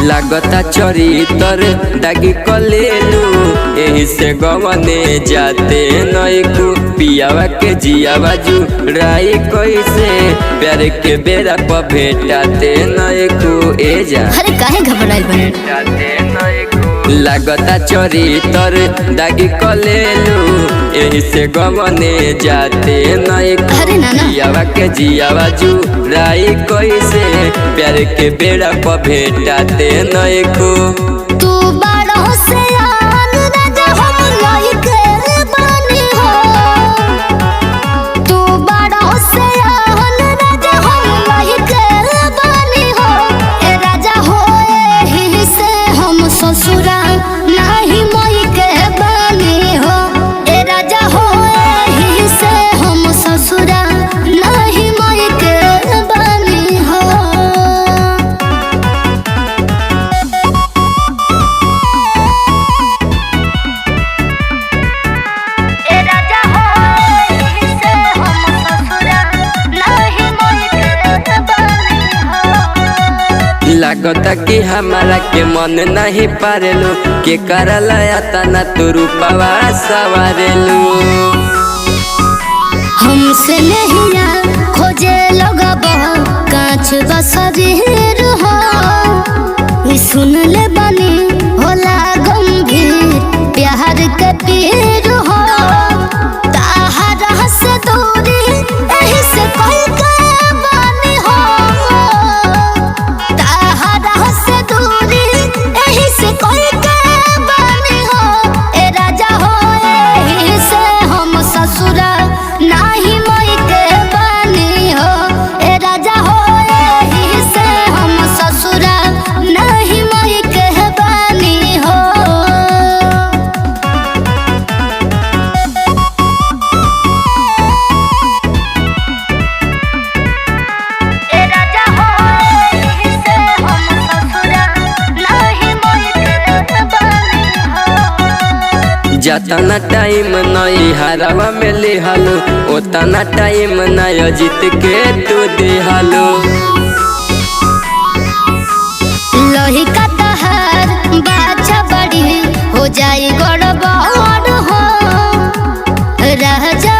लागता चरितर दागी कलेलू एही से गवने जाते नईकू पियावा के जिया बाजू राई कैसे प्यार के बेरा पर भेटाते नईकू ए जा। अरे काहे घबराइल बने? लागता चरितर दागी कलेलू एही से गवने जाते नईकू पियावा के जिया बाजू राई कैसे प्यार के बेरा पर भेटाते नईकू। तू बड़ा से आन राजा हम लइके बानी हो, तू बड़ा से आन राजा हम लइके बानी हो। ए राजा हो एही से हम ससुरा नाही मइके बानी हो। ए राजा हो एही से हम ससुरा नाही मइके बानी हो। लागता कि हमारा के मन नहीं पारेलू के करला तना तू रूपवा सवारेलू। हमसे नहीं खोजे लगब कांच बसरीर हो, सुन ले बनी होला गंभीर प्यार के पीर हो। ताहरा से दूरी एही से कोई के बानी हो, ताहरा से दूरी एही से कोई के बानी हो। ए राजा हो एही से हम ससुरा नाही मइके बानी हो। ए राजा हो एही से हम ससुरा नाही मइके बानी हो। ए राजा हो एही से हम ससुरा नाही मइके बानी हो। जतना टाइम नई हरावा में लिहालो उतना टाइम नया जीत के तू दिहालो। लोही का तहार बाछा बड़ी हो जाई गड़बड़ हो, रह जा